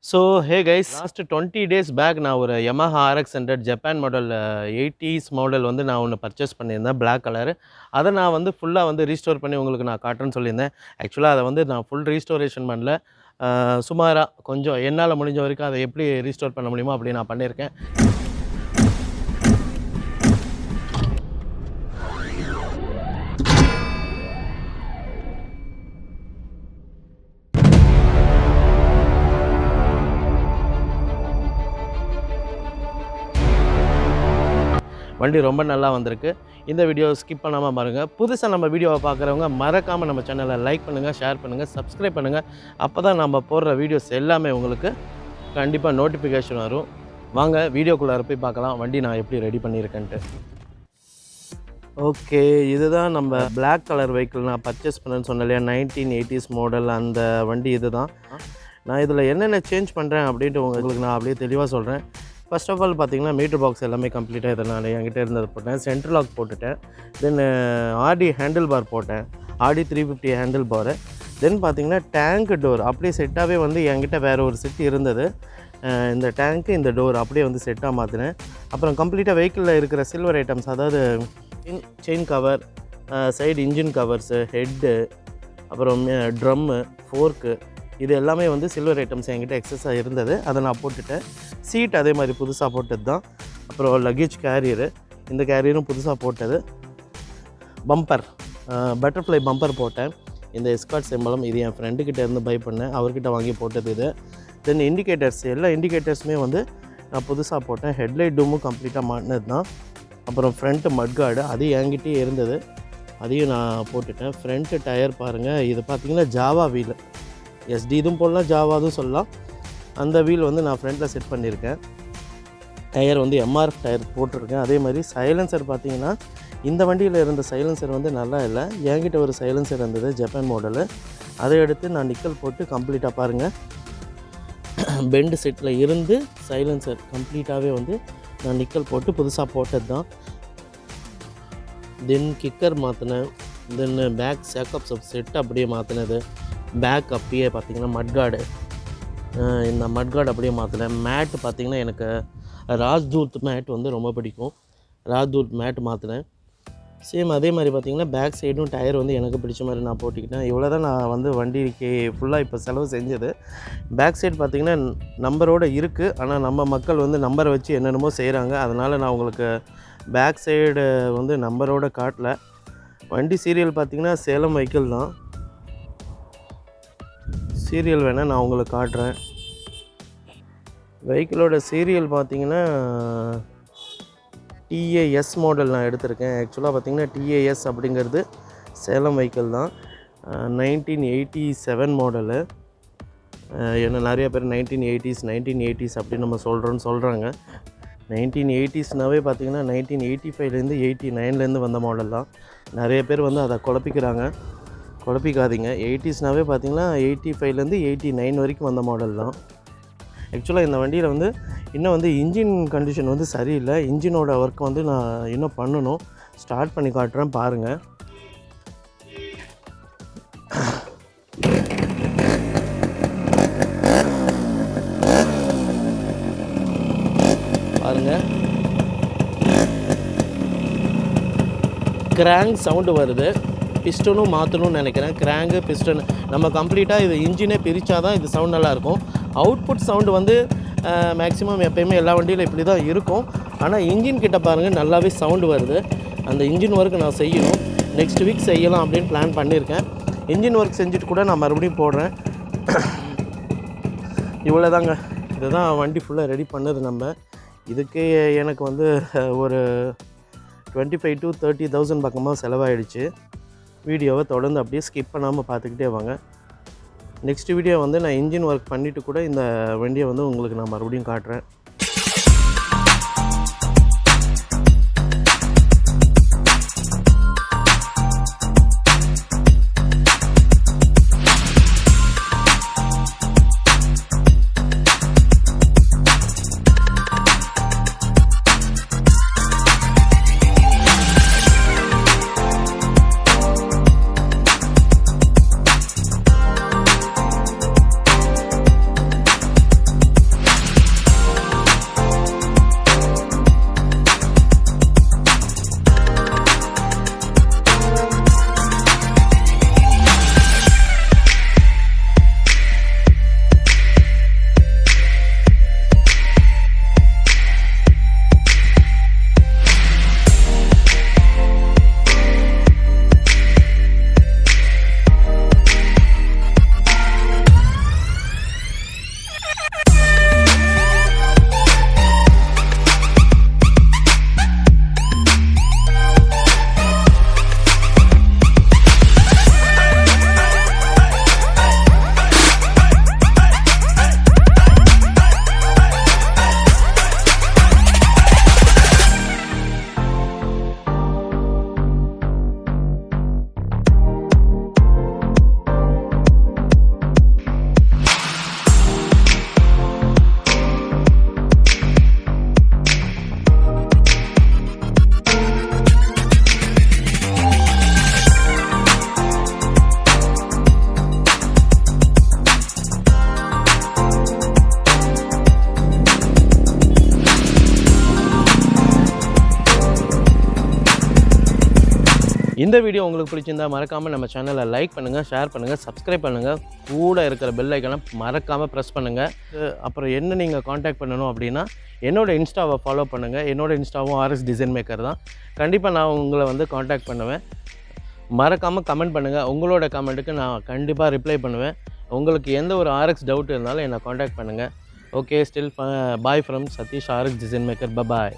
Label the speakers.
Speaker 1: So hey guys, last 20 days back நான் ஒரு Yamaha RX100 Japan model 80s model வந்து நான் ஒன்று பர்ச்சேஸ் பண்ணியிருந்தேன் பிளாக் கலர். அதை நான் வந்து ஃபுல்லாக வந்து ரீஸ்டோர் பண்ணி உங்களுக்கு நான் காட்டுறேன்னு சொல்லியிருந்தேன். ஆக்சுவலாக அதை வந்து நான் ஃபுல் ரீஸ்டோரேஷன் பண்ணல, சுமாராக கொஞ்சம் என்னால் முடிஞ்ச வரைக்கும் அதை எப்படி ரீஸ்டோர் பண்ண முடியுமோ அப்படி நான் பண்ணியிருக்கேன். வண்டி ரொம்ப நல்லா வந்திருக்கு. இந்த வீடியோ ஸ்கிப் பண்ணாமல் பாருங்கள். புதுசாக நம்ம வீடியோவை பார்க்குறவங்க மறக்காமல் நம்ம சேனலை லைக் பண்ணுங்கள், ஷேர் பண்ணுங்கள், சப்ஸ்கிரைப் பண்ணுங்கள். அப்போ தான் நம்ம போடுற வீடியோஸ் எல்லாமே உங்களுக்கு கண்டிப்பாக நோட்டிஃபிகேஷன் வரும். வாங்க வீடியோக்குள்ளே போய் பார்க்கலாம் வண்டி நான் எப்படி ரெடி பண்ணியிருக்கேன்ட்டு. ஓகே, இதுதான் நம்ம பிளாக் கலர் வெஹிக்கிள் நான் பர்ச்சேஸ் பண்ணேன்னு சொன்னேன் இல்லையா, 1980s மாடல் அந்த வண்டி இது தான். நான் இதில் என்னென்ன சேஞ்ச் பண்ணுறேன் அப்படின்ட்டு உங்களுக்கு நான் அப்படியே தெளிவாக சொல்கிறேன். ஃபர்ஸ்ட் ஆஃப் ஆல் பார்த்தீங்கன்னா மீட்டர் பாக்ஸ் எல்லாமே கம்ப்ளீட்டாக இதை நான் என்கிட்ட இருந்தது போட்டேன். சென்ட்ரல் லாக் போட்டுட்டேன். தென் ஆர்டி ஹேண்டில் பார் போட்டேன், ஆர்டி 350 ஹேண்டில் பாரு. தென் பார்த்தீங்கன்னா டேங்க் டோர் அப்படியே செட்டாகவே வந்து என்கிட்ட வேறு ஒரு செட் இருந்தது. இந்த டேங்க்கு இந்த டோர் அப்படியே வந்து செட்டாக மாற்றினேன். அப்புறம் கம்ப்ளீட்டாக வெஹிக்கிளில் இருக்கிற சில்வர் ஐட்டம்ஸ், அதாவது chain cover, side engine covers, head, அப்புறம் ட்ரம்மு, ஃபோர்க்கு, இது எல்லாமே வந்து சில்வர் ஐட்டம்ஸ் என்கிட்ட எக்ஸஸாக இருந்தது. அதை நான் போட்டுட்டேன். சீட் அதே மாதிரி புதுசாக போட்டது தான். அப்புறம் லக்கேஜ் கேரியரு, இந்த கேரியரும் புதுசாக போட்டது. பம்பர், பட்டர்ஃப்ளை பம்பர் போட்டேன். இந்த எஸ்கார்ட் சிம்பளம் இது என் ஃப்ரெண்டுக்கிட்ட இருந்து பை பண்ணேன், அவர்கிட்ட வாங்கி போட்டது இது. தென் இண்டிகேட்டர்ஸ், எல்லா இண்டிகேட்டர்ஸுமே வந்து நான் புதுசாக போட்டேன். ஹெட்லைட் டூமும் கம்ப்ளீட்டாக மாட்டினது தான். அப்புறம் ஃப்ரண்ட்டு மட்கார்டு அது என்கிட்டே இருந்தது, அதையும் நான் போட்டுட்டேன். ஃப்ரண்ட்டு டயர் பாருங்கள், இது பார்த்திங்கன்னா ஜாவா வீல், எஸ்டி இதுவும் போடலாம், ஜாவாதும் சொல்லலாம். அந்த வீல் வந்து நான் ஃப்ரண்ட்டில் செட் பண்ணியிருக்கேன். டயர் வந்து எம்ஆர்எஃப் டயர் போட்டிருக்கேன். அதே மாதிரி சைலன்சர் பார்த்திங்கன்னா இந்த வண்டியில் இருந்த சைலன்சர் வந்து நல்லா இல்லை, என்கிட்ட ஒரு சைலன்சர் இருந்தது ஜப்பான் மாடலு, அதை எடுத்து நான் நிக்கல் போட்டு கம்ப்ளீட்டாக பாருங்கள் பெண்டு செட்டில் இருந்து சைலன்சர் கம்ப்ளீட்டாகவே வந்து நான் நிக்கல் போட்டு புதுசாக போட்டது தான். தென் கிக்கர் மாற்றினேன். தென் பேக் சேக்கப் செட் அப்படியே மாற்றினது. பேக் அப்படியே பார்த்திங்கன்னா மட்கார்டு, இந்த மட்கார்டு அப்படியே மாற்றினேன். மேட்டு பார்த்திங்கன்னா எனக்கு ராஜ்தூத் மேட் வந்து ரொம்ப பிடிக்கும், ராஜ்தூத் மேட் மாற்றினேன். சேம் அதே மாதிரி பார்த்திங்கன்னா பேக் சைடும் டயர் வந்து எனக்கு பிடிச்ச மாதிரி நான் போட்டிக்கிட்டேன். இவ்வளோ தான் நான் வந்து வண்டிக்கு ஃபுல்லாக இப்போ செலவு செஞ்சது. பேக் சைடு பார்த்திங்கன்னா நம்பரோடு இருக்குது, ஆனால் நம்ம மக்கள் வந்து நம்பரை வச்சு என்னென்னமோ செய்கிறாங்க. அதனால் நான் உங்களுக்கு பேக் சைடு வந்து நம்பரோடு காட்டல. வண்டி சீரியல் பார்த்திங்கன்னா சேலம் வெஹிக்கிள் தான். சீரியல் வேணால் நான் உங்களுக்கு காட்டுறேன். வெஹிக்கிளோட சீரியல் பார்த்திங்கன்னா டிஏஎஸ் மாடல் நான் எடுத்திருக்கேன். ஆக்சுவலாக பார்த்திங்கன்னா டிஏஎஸ் அப்படிங்கிறது சேலம் வெஹிக்கிள் தான். 1987 மாடலு. ஏன்னா நிறைய பேர் 1980s அப்படின்னு நம்ம சொல்கிறாங்க. 1980ஸ்னாவே பார்த்திங்கன்னா 1985லேருந்து 89லேருந்து வந்த மாடல் தான். நிறைய பேர் வந்து அதை குழப்பிக்காதீங்க. 80ஸ்னாவே பார்த்திங்கன்னா 85லேருந்து 89 வரைக்கும் வந்த மாடல் தான். ஆக்சுவலாக இந்த வண்டியில் வந்து இன்னும் வந்து இன்ஜின் கண்டிஷன் வந்து சரியில்லை. இன்ஜினோட ஒர்க் வந்து நான் இன்னும் பண்ணணும். ஸ்டார்ட் பண்ணி காட்டுறேன் பாருங்கள். பாருங்கள், கிராங்க் சவுண்டு வருது. பிஸ்டனும் மாற்றணும்னு நினைக்கிறேன். கிராங்கு பிஸ்டன் நம்ம கம்ப்ளீட்டாக இது இன்ஜினே பிரித்தா தான் இது சவுண்ட் நல்லாயிருக்கும். அவுட்புட் சவுண்டு வந்து மேக்ஸிமம் எப்போயுமே எல்லா வண்டியில் இப்படி தான் இருக்கும். ஆனால் இன்ஜின் கிட்ட பாருங்கள் நல்லாவே சவுண்டு வருது. அந்த இன்ஜின் ஒர்க் நான் செய்யணும், நெக்ஸ்ட் வீக் செய்யலாம் அப்படின்னு பிளான் பண்ணியிருக்கேன். இன்ஜின் ஒர்க் செஞ்சுட்டு கூட நான் மறுபடியும் போடுறேன். இவ்வளோ தாங்க, இதுதான் வண்டி ஃபுல்லாக ரெடி பண்ணது. நம்ம இதுக்கே எனக்கு வந்து ஒரு 25,000 to 30,000 பக்கமாக செலவாயிடுச்சு. வீடியோவை தொடர்ந்து அப்படியே ஸ்கிப் பண்ணாமல் பார்த்துக்கிட்டே வாங்க. நெக்ஸ்ட் வீடியோ வந்து நான் இன்ஜின் ஒர்க் பண்ணிவிட்டு கூட இந்த வண்டியை வந்து உங்களுக்கு நான் மறுபடியும் காட்டுறேன். இந்த வீடியோ உங்களுக்கு பிடிச்சிருந்தா மறக்காமல் நம்ம சேனலை லைக் பண்ணுங்கள், ஷேர் பண்ணுங்கள், சப்ஸ்கிரைப் பண்ணுங்கள், கூட இருக்கிற பெல் ஐக்கனை மறக்காமல் ப்ரெஸ் பண்ணுங்கள். அப்புறம் என்ன நீங்கள் காண்டாக்ட் பண்ணணும் அப்படின்னா என்னோடய இன்ஸ்டாவை ஃபாலோ பண்ணுங்கள். என்னோடய இன்ஸ்டாவும் rxdesignmaker தான். கண்டிப்பாக நான் உங்களை வந்து காண்டாக்ட் பண்ணுவேன். மறக்காமல் கமெண்ட் பண்ணுங்கள். உங்களோட கமெண்ட்டுக்கு நான் கண்டிப்பாக ரிப்ளை பண்ணுவேன். உங்களுக்கு எந்த ஒரு RX டவுட் இருந்தாலும் என்னை காண்டாக்ட் பண்ணுங்கள். Okay, still bye from Satish, Rxdesignmaker. Bye.